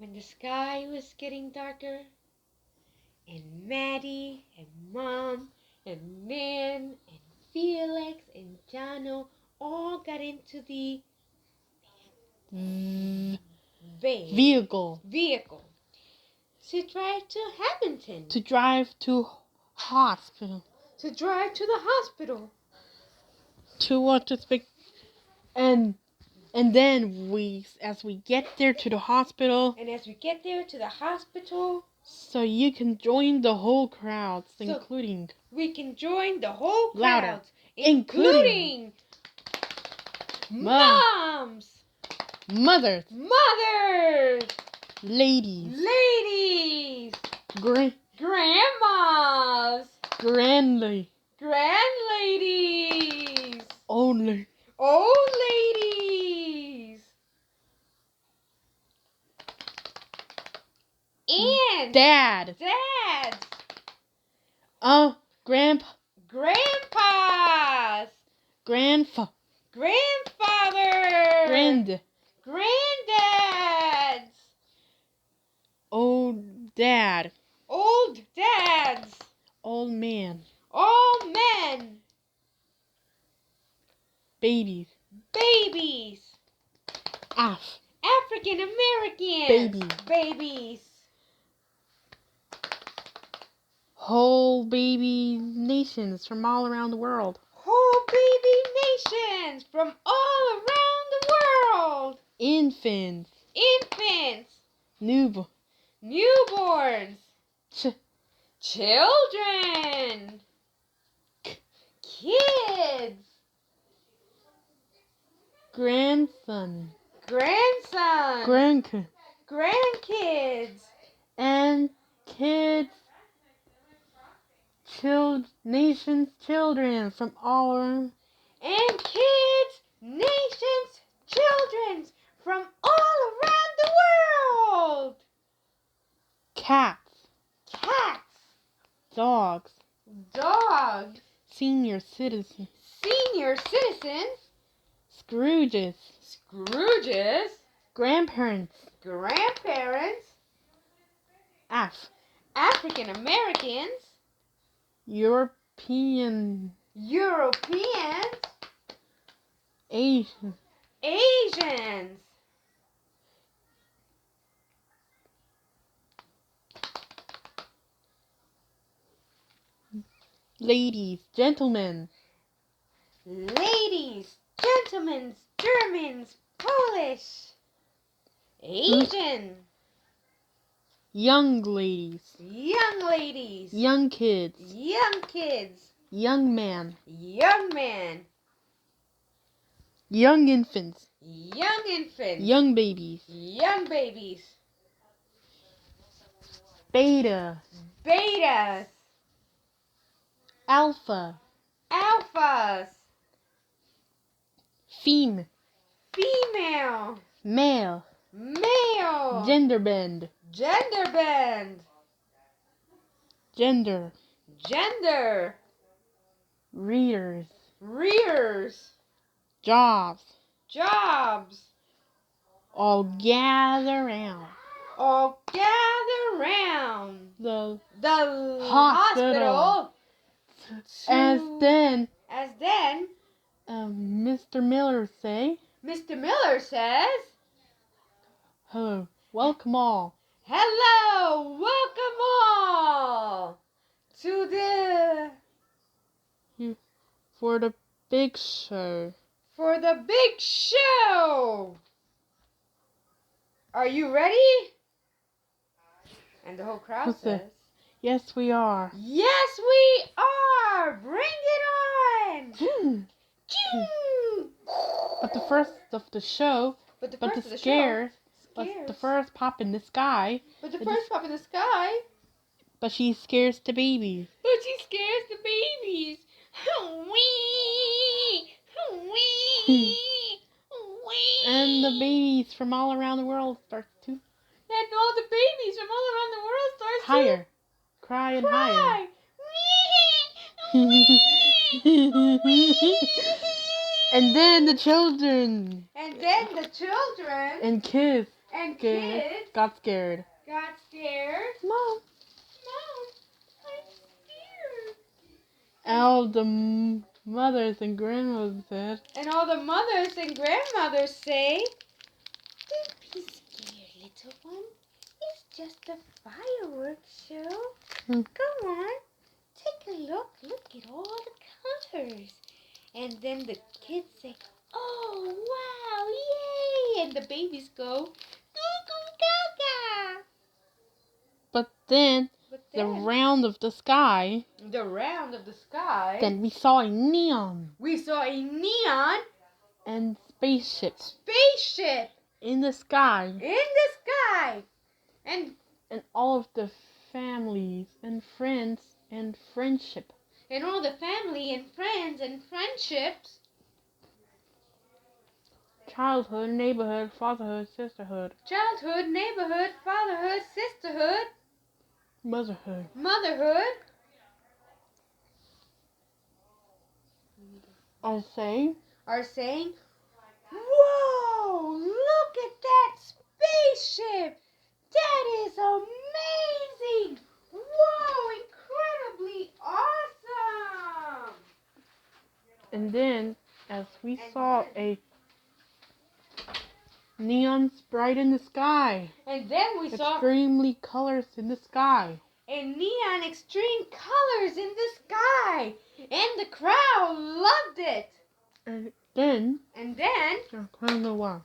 when the sky was getting darker, and Maddie and Mom and Nan and Felix and Jano all got into the vehicle to drive to Hamilton. To drive to hospital. To drive to the hospital. To what to speak. And then as we get there to the hospital. And as we get there to the hospital. So you can join the whole crowds, including. We can join the whole crowds. Louder. Including moms. Mothers. Ladies. Grandmas. Grand ladies. Old ladies. And dads. Grandpas. Grandfathers. Granddads. Old dads. Old men. Babies. African Americans. Babies. Whole baby nations from all around the world. Infants. Newborns. Children. Kids. Grandkids. And kids. Nations, children from all around. And kids, nations, children from all around the world. Cats. Dogs. Senior citizens. Scrooges. Grandparents. African Americans. Europeans. Asians. Ladies, gentlemen. Germans, Polish. Asian. Young ladies. Young kids. Young man. Young infants. Young babies. Betas. Alphas. Female. Male. Gender bend. Gender. Readers. Jobs. All gather round. The hospital. As then, Mr. Miller says, hello, welcome all. To for the big show. Are you ready? And the whole crowd says, yes, we are. Yes, we are. Bring it on. But the first of the show, but the scares. The first pop in the sky. But she scares the babies. And the babies from all around the world start to. Higher. Cry and higher. And then the children. And then the children. And kiss. And kids kids got scared. got scared. Mom, Mom, I'm scared. all the mothers and grandmothers said, And all the mothers and grandmothers say, don't be scared, little one. It's just a fireworks show. Come on, take a look. Look at all the colors. And then the kids say, oh, wow, yay. And the babies go, goo, goo, gaga. but then But the then, round of the sky, the round of the sky, then we saw a neon we saw a neon and spaceships spaceship in the sky, in the sky. And all of the families and friends and friendship. all the family and friends and friendships. Childhood, neighborhood, fatherhood, sisterhood, Childhood, neighborhood, fatherhood, sisterhood, motherhood. motherhood. Are saying, whoa, look at that spaceship. That is amazing. Whoa, incredibly awesome. and then as we saw a neon sprite in the sky, And then we saw extremely colors in the sky. a neon extreme colors in the sky. And the crowd loved it. And then And then the crowd go wild.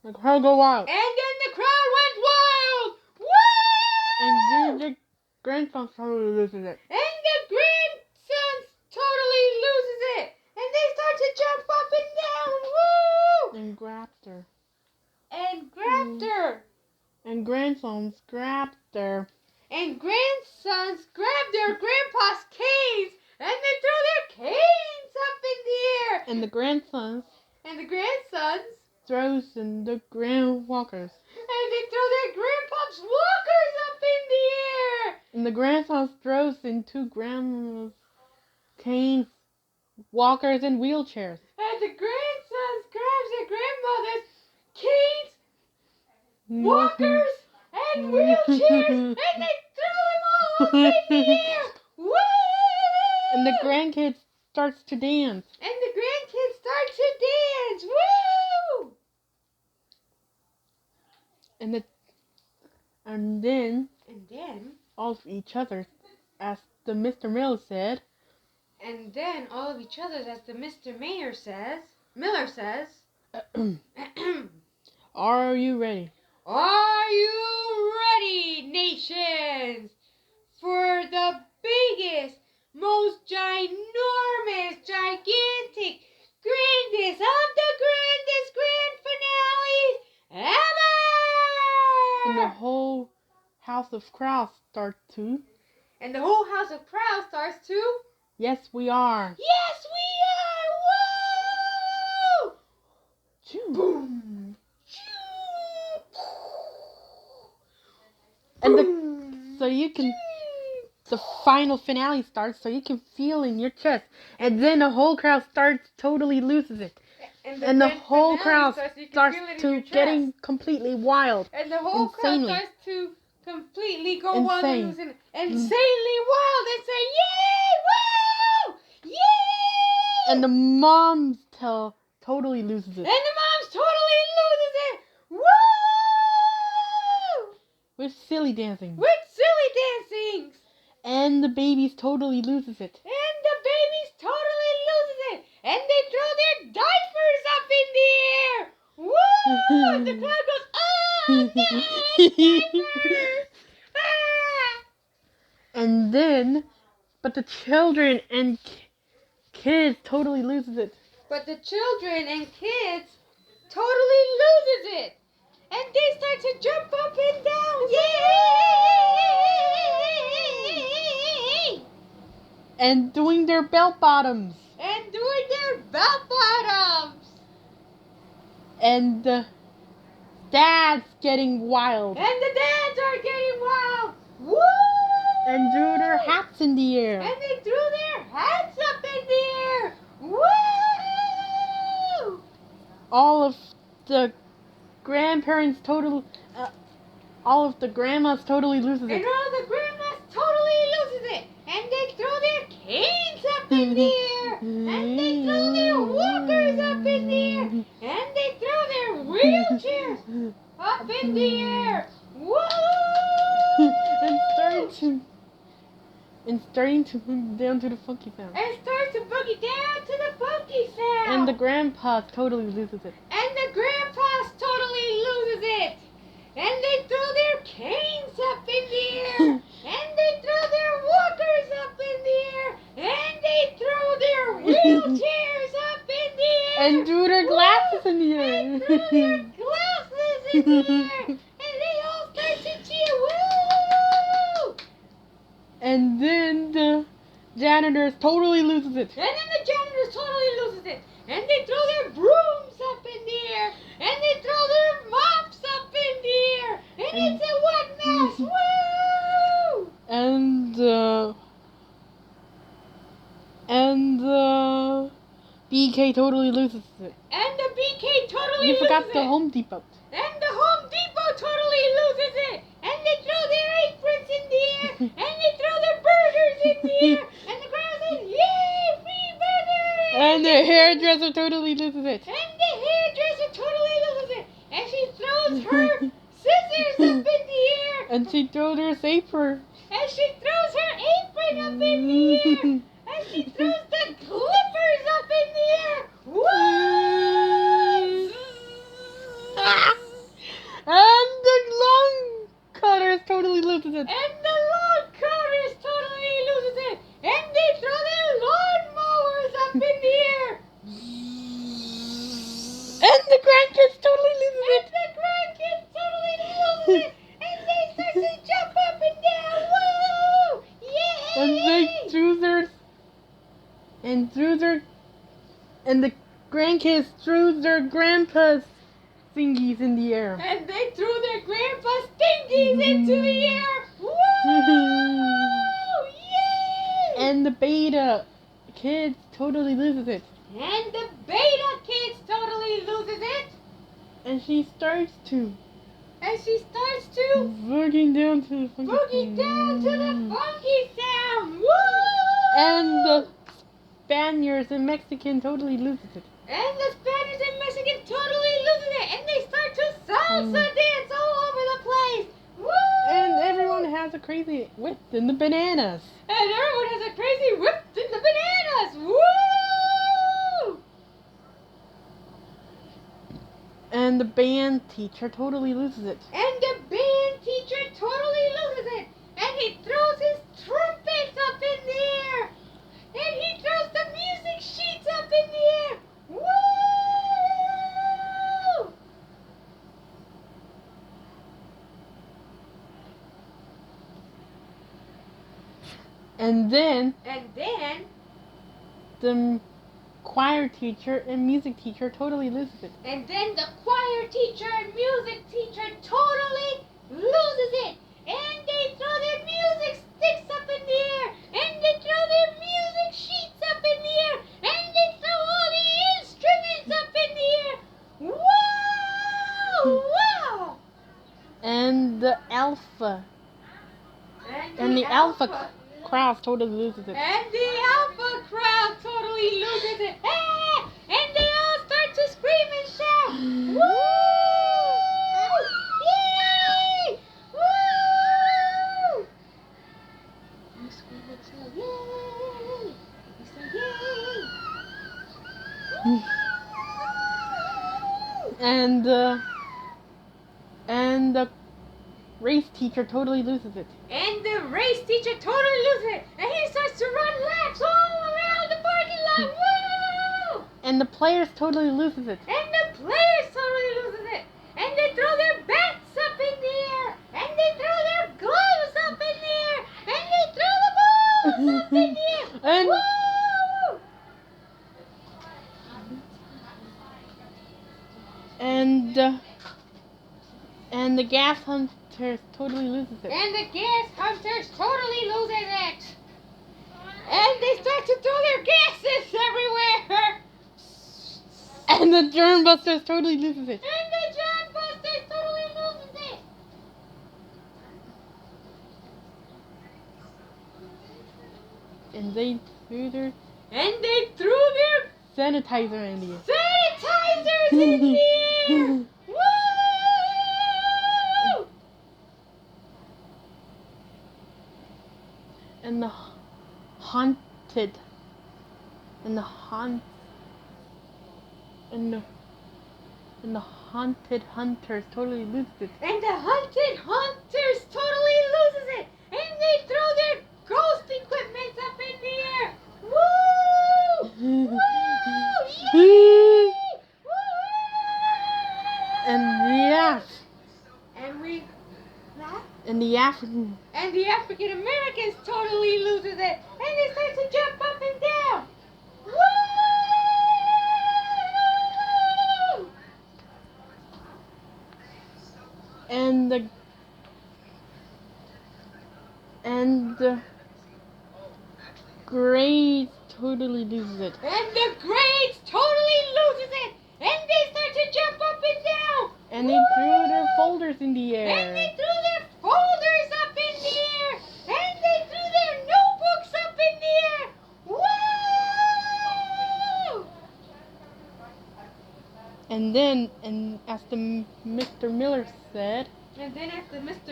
The crowd go wild. And then the crowd went wild! Woo! And then the grandson totally loses it. And the grandsons totally loses it! And they start to jump up and down! Woo! And grabbed her. And grabbed her! And grandsons grabbed her. And grandsons grabbed their grandpa's canes! And they throw their canes up in the air! And the grandsons And the grandsons throws in the grand walkers. and they throw their grandpa's walkers up in the air! And the grandsons throws into grandma's canes, walkers, and wheelchairs. And the grandsons grabs their grandmother's canes, walkers, and wheelchairs, and they throw them all up in the air! Woo! And the grandkids starts to dance. And the grandkids start to dance! Woo! And then all of each other, as the Mr. Miller said. And then all of each other, as the Miller says. Are you ready? Are you ready, nations, for the biggest, most ginormous, gigantic, grandest of the grandest grand finales ever? And the whole house of crowds starts to. And the whole house of crowds starts to. Yes, we are. Yes, we are. Woo! Choo. Boom. And so you can. The final finale starts, so you can feel in your chest, and then the whole crowd totally loses it, and the whole crowd starts to getting completely wild, and the whole insanely. crowd starts to completely go Insane. wild and losing it. Insanely wild and say, yay, woo, yay! And the moms totally loses it. And the moms totally loses it, woo! With silly dancing. With silly dancings. And the babies totally loses it. And the babies totally loses it. And they throw their diapers up in the air. Woo! And the crowd goes, oh, no, diapers! Ah! And then, but the children and kids totally loses it. But the children and kids totally loses it. And they start to jump up and down. Yay! And doing their belt bottoms. And doing their belt bottoms. And the dads getting wild. And the dads are getting wild. Woo! And drew their hats in the air. And they threw their hats up in the air. Woo! All of the grandparents all of the grandmas totally loses it. And all the grandmas totally loses it. And they throw their canes up in the air. And they throw their walkers up in the air. And they throw their wheelchairs up in the air. Woo! and starting to move down to the funky sound. And starts to boogie down to the funky sound. And the grandpas totally loses it. And the grandpas totally loses it. And they throw their canes up in the air. And they throw their walkers up in the air. And they throw their wheelchairs up in the air. And threw their glasses in the air. And threw their glasses in the air. And they all start to cheer. Woo! And then the janitors totally loses it. And then the janitors totally loses it. And they throw their brooms up in the air. And they throw their mops up in the air. And it's a wet mess. Woo! And BK totally loses it. And the BK totally You loses forgot it. the Home Depot. And the Home Depot totally loses it. And they throw their aprons in the air. And they throw their burgers in the air. And the crowd says, yay, free burgers! And the hairdresser totally loses it. And the hairdresser totally loses it. And she throws her scissors up in the air. And she throws her safer. And she throws her apron up in the air. And she throws the clippers up in the air. Woo! And the lawn cutters totally loses it. And the lawn cutters totally loses it. And they throw their lawn mowers up in the air. And the grandkids totally loses And it. the grandkids totally lose it. And they start to jump up and down. Woo! Yay! And they threw and the grandkids threw their grandpa's thingies in the air. And they threw their grandpa's stinkies into the air. Woo! Yay! And the beta kids totally loses it. And the beta kids totally loses it. And she starts to boogie down to the funky boogie down to the funky sound. Woo! And the Spaniards and Mexican totally loses it. And the Spaniards and Mexicans totally loses it. And they start to salsa dance all over the place. Woo! And everyone has a crazy whip in the bananas. And everyone has a crazy whip in the bananas. Woo! And the band teacher totally loses it. And the band teacher totally loses it. And he throws his trumpets up in the air. And he throws the music sheets up in the air. Woo! And then the choir teacher and music teacher totally loses it. And then the choir teacher and music teacher totally loses it. And they throw their music sticks up in the air. And they throw their music sheets up in the air. And they throw all the instruments up in the air. Wow! Wow! And the alpha crowd totally loses it. And the alpha crowd totally loses it. Ah! And they all start to scream and shout. Woo! Yay! Woo! You scream and shout. Yay! You say yay! And the race teacher totally loses it. And the race teacher totally loses it. And he starts to run laps all around the parking lot. Woo! And the players totally loses it. And the players totally loses it. And they throw their bats up in the air. And they throw their gloves up in the air. And they throw the balls up in the air. And Woo! and the gas hunters totally loses it. And the gas hunters totally loses it. And they start to throw their gases everywhere. And the germ busters totally loses it. And the germ busters And they threw their sanitizer in the air. Sanitizers in the air! Woo! And the haunted and the haunted hunters totally lose it. And the haunted hunters totally loses it. And they throw their ghost equipment up in the air. Woo! Woo! Yay! Woo! And we laugh. the African And the African Americans totally loses it. And they start to jump up and down. Woo! and the Greys totally loses it. And the Greys totally loses it. And they start to jump up and down. And they threw their folders in the air. And they threw their folders up in the air. And they threw their notebooks up in the air. Woo! And then, as Mr.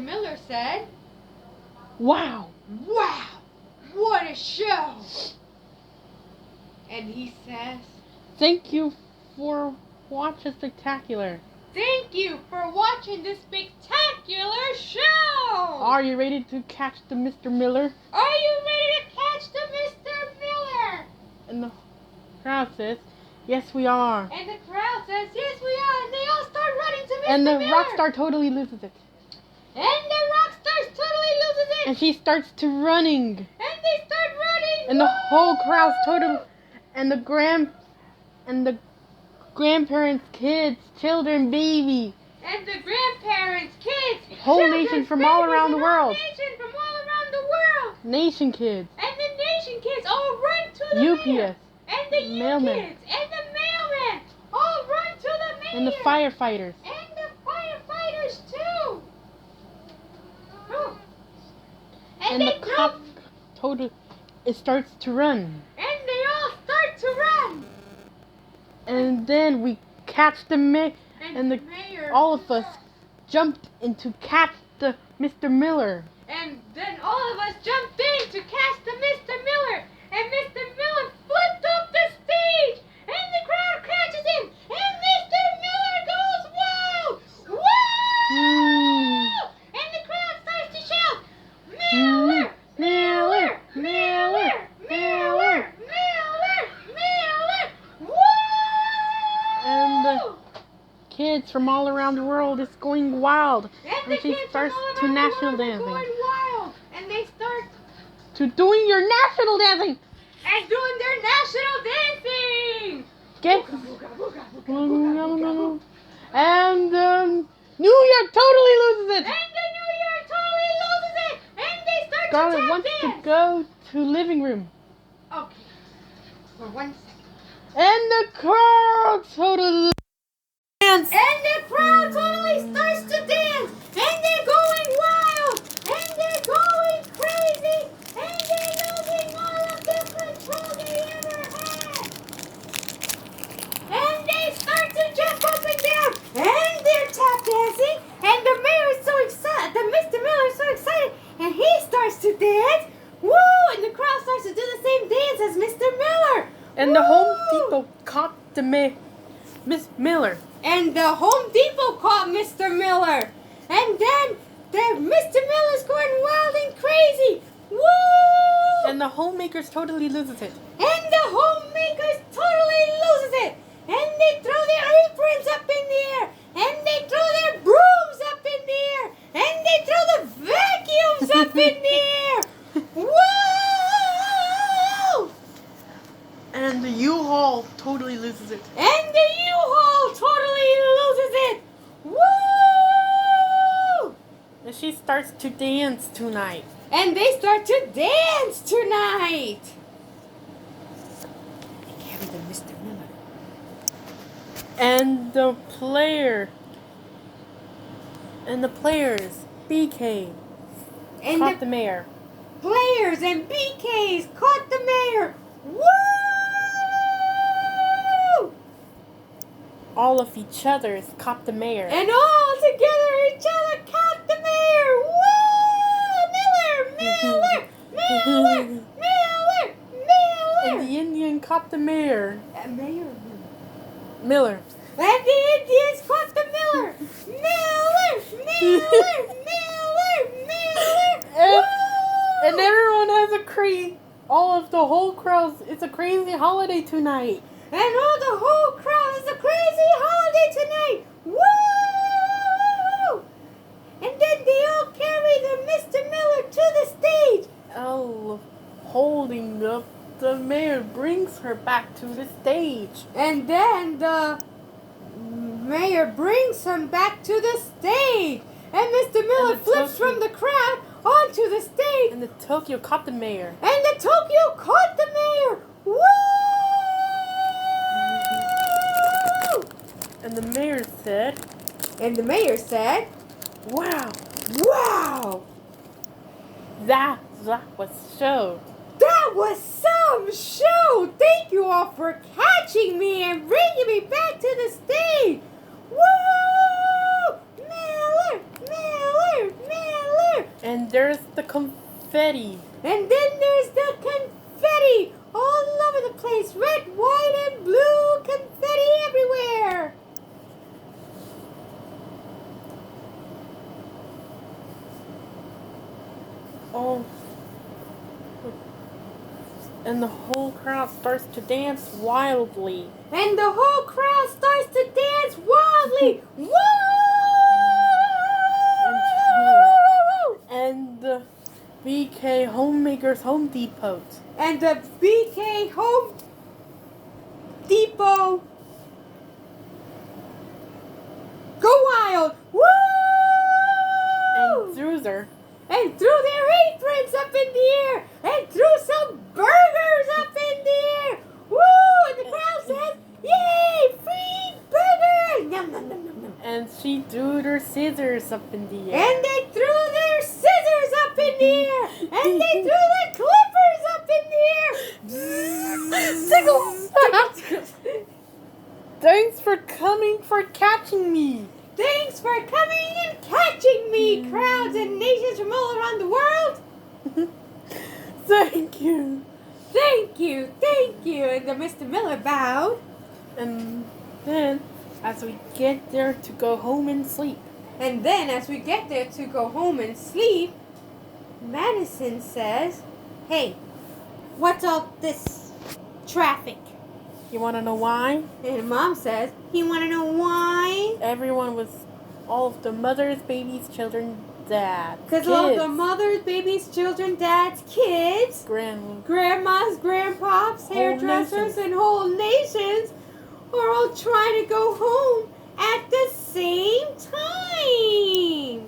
Miller said, "Wow, wow, what a show!" And he says, thank you for watching Spectacular. "Thank you for watching this spectacular show! Are you ready to catch the Mr. Miller?" Are you ready to catch the Mr. Miller? And the crowd says, "Yes, we are." And the crowd says, "Yes, we are." And they all start running to Mr. And the Miller. rock star totally loses it. And the rock star totally loses it. And she starts to running. And they start running. And the whole crowd's totally, and the grandparents, kids, children, baby, And the grandparents, kids, whole children, nation from all babies, around the and world. Whole nation from all around the world. Nation kids, And the nation kids all run to the UPS, mayor. And the mailman. UPS and the mailman all run to the mayor. and the firefighters. And the firefighters too. Oh. And the cop it starts to run. And they all start to run. And then we catch the and the mayor. all of us jumped in to catch the Mr. Miller. And then all of us jumped in to catch the Mr. Miller. And Mr. Miller flipped off the stage. And the crowd catches him. And Mr. Miller goes wild. Woo! And the crowd starts to shout, "Miller! Miller! Miller! Miller! Miller! Miller! Woo!" And the kids from all around the world is going wild. And And she starts to national dancing. Going wild. And they start To doing your national dancing. and doing their national dancing. Get Booga, booga, booga, booga, booga. and New York totally loses it. And the New York totally loses it. And they start Scarlett to tap wants dance. to go to living room. Okay. For 1 second. And the crowd totally dance. And the crowd totally starts to dance. And they're going wild. And they're going crazy. And they're losing all of the control they ever had. And they start to jump up and down. And they're tap dancing. And the mayor is so excited. The Mr. Miller is so excited. And he starts to dance. Woo! And the crowd starts to do the same dance as Mr. Miller. And the Home Woo! Depot caught the Miss Miller. And the Home Depot caught Mr. Miller. And then the Mr. Miller's going wild and crazy. Woo! And the homemakers totally loses it. And the homemakers totally loses it. And they throw their aprons up in the air. And they throw their brooms up in the air. And they throw the vacuums up in the air. Woo! And the U-Haul totally loses it. And the U-Haul totally loses it. Woo! And she starts to dance tonight. And they start to dance tonight. They carry the Mr. Miller. And the players, BK, And caught the mayor. players and BKs caught the mayor. Woo! All of each other's caught the mayor. And all together each other caught the mayor. Woo! Miller! And the Indian caught the mayor. Mayor. Miller. And the Indians caught the Miller. And everyone has a crazy. All of the whole crowd. It's a crazy holiday tonight. And all the whole crowd is a crazy holiday tonight. Woo! And then they all carry the Mr. Miller to the stage. Oh, holding up the mayor brings her back to the stage. And then the mayor brings him back to the stage. And Mr. Miller flips from the crowd onto the stage. And the Tokyo caught the mayor. And the Tokyo caught the mayor. Woo! And the mayor said, wow, wow. That was show. That was some show. Thank you all for catching me and bringing me back to the stage. Woo! Miller! And there's the confetti. And then there's the confetti all over the place. Red, white, and blue confetti everywhere. Oh. And the whole crowd starts to dance wildly. And the whole crowd starts to dance wildly. Woo! And the BK Homemakers Home Depot. And the BK Home Depot go wild. Woo! And threw their aprons up in the air. And threw some burgers up in the air. Woo! And the crowd says, yay! Free burgers! Yum, yum, yum, yum, yum. And she threw her scissors up in the air. And they threw their scissors up in the air. And they threw the clippers up in the air. Tickle! Thanks for coming, for catching me. Thanks for coming and catching me, crowds and nations from all around the world. Thank you. Thank you. And the Mr. Miller bowed. And then, as we get there to go home and sleep. Madison says, hey, what's all this traffic? You want to know why? And Mom says, you want to know why? Everyone was, all of the mothers, babies, children, dads. Because all of the mothers, babies, children, dads, kids, grandmas, grandpops, hairdressers, and whole nations are all trying to go home at the same time.